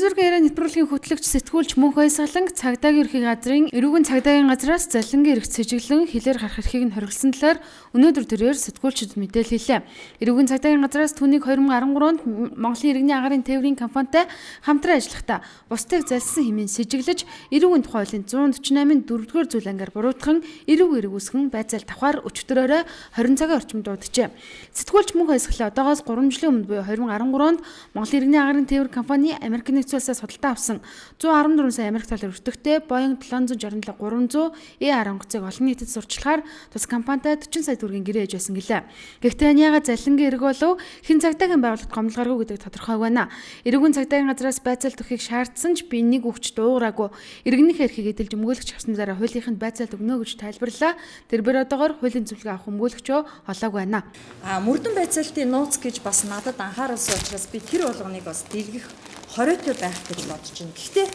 Янз бүрийн яриа нэвтрүүлгийн хөтлөгч сэтгүүлч мөнх баясгалан цагдаагийн ерхий газрын эрүүгийн цагдаагийн газраас залингийн эрх цэжиглэн хилээр гарах эрхийг нь хориглосон талаар өнөөдөр төрөөр сэтгүүлчид мэдээлэл хэллээ. Эрүүгийн цагдаагийн газраас түүнийг 2013 онд Монголын иргэний агаарын тээврийн компанитай хамтран ажиллахдаа бусдыг залсан хэмээн сэжиглэж эрүүгийн тухай хуулийн 148-ын 4-р зүйл ангиар буруутган эрүүг үүсгэн байцаал давхаар өчигдөрөөрөө 20 цагийн орчимд дуудаджээ. Сэтгүүлч мөнх баясгалан одоогоос 3 жилийн өмнө буюу 2013 онд Монголын иргэний агаарын тээврийн компани Америк нэгдсэн улсаас худалдаа авсан 114 сая Америк доллар өртөгтэй Boeing 767-300 ER онгоцыг олон нийтэд сурчлахаар тус компанитай 40 сая төгрөгийн гэрээ ээж байсан гэлээ. Гэхдээ энэ яагаад залингийн эрг болов хэн цагдаагийн байгууллагад гомдолгаргүй гэдэг тодорхойг байна. Эрүүгийн цагдаагийн газраас байцаалт өгөхийг шаардсан ч би нэг өгч дуугараагүй. Иргэнийхээ эрхийг эдэлж өмгөөлөгч авсны дараа хуулийнханд байцаалт өгнө гэж тайлбарлаа. Тэрбэр одоогоор хуулийн зөвлөгөө авах өмгөөлөгчөө олоогүй байна. Мөрдөн байцаалтын нууц гэж бас надад анхааруулсан учраас би тэр болгоныг бас дэлгэх хориотой байх гэж бодож байна. Гэхдээ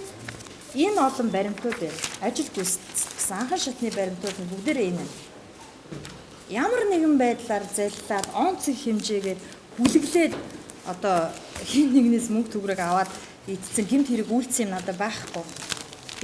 энэ олон баримтууд байна. Ажил гүйцэтгэсэн анхан шатны баримтууд нь бүгдээрээ энэ. Ямар нэгэн байдлаар заллаад онцгой хэмжээгээр бүлэглээд одоо хин нэгнээс мөнгө төгрөг аваад ийдсэн гэмт хэрэг үйлцсэн юм надад байхгүй.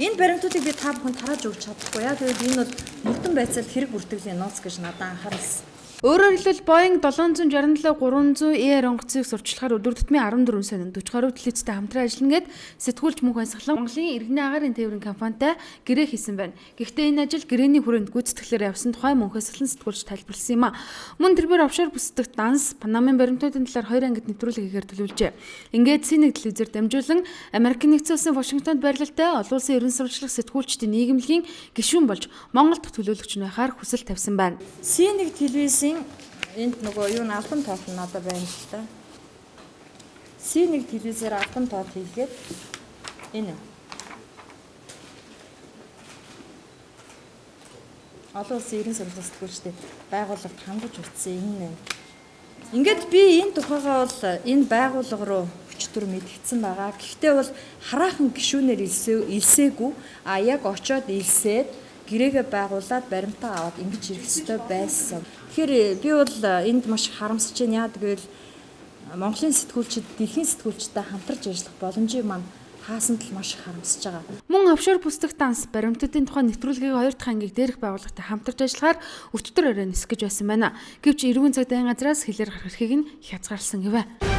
Энэ баримтуудыг би та бүхэнд тарааж өгч чадахгүй. Яа гэвэл энэ бол мөрдөн байцаалт хэрэг бүртгэлийн нууц гэж надад анхаарсан. Өөрөөр хэлбэл Boeing 767-300 ER онгоцыг сурчлахаар өдөр тутмын 14 сая 40 гаруй төлөвчтэй хамтран ажиллана гэд сэтгүүлч мөнх баясгалан Монголын иргэний агаарын тээврийн компанитай гэрээ хийсэн байна. Гэхдээ энэ ажил гэрээний хүрээнд гүйцэтгэлээр явсан тухай мөнх баясгалан сэтгүүлч тайлбарласан юм а. Мөн тэрээр офшор бүсдэгт данс Панамын баримтуудын талаар 2 ангид нэвтрүүлэг хийхээр төлөвлөжээ. Ингээд C1 телевизээр дамжуулан Америк нэгдсэн улсын Вашингтонд байрлалтай олон улсын ерөн сурвалжлах сэтгүүлчдийн нийгэмлэгийн гишүүн болж Монгол дахь төлөөлөгч байхаар хүсэл тавьсан байна. C1 телевизийн энд нөгөө юу албан тоол нь одоо байна л та. C1 телевизээр албан тоол хийгээд энэ олон улсын ерөн сурвалжлах сэтгүүлчтэй байгууллагад хангаж утсан энэ. Ингээд би энэ тухайгаа бол энэ байгууллага руу өчтөр мэдгдсэн байгаа. Гэхдээ бол хараахан гишүүнээр илсээгүй яг очоод илсээд гэрээгээ байгуулад баримтаа аваад ингэж ирэх ёстой байсан. Тэгэхээр би бол энд маш харамсаж байна. Яагаад гэвэл Монголын сэтгүүлчид дэлхийн сэтгүүлчтэй хамтарч ажиллах боломжийг маань хаасан тал маш их харамсаж байгаа. Мөн офшор бүсдэх данс баримтуудын тухай нэвтрүүлгийг 2 дахь ангийг дээрх байгууллагатай хамтарч ажиллахаар өчтөр орой нисэх гэж байсан байна. Гэвч эрүүгийн цагдаагийн газраас хилээр гарах эрхийг нь хязгаарласан гэвэ.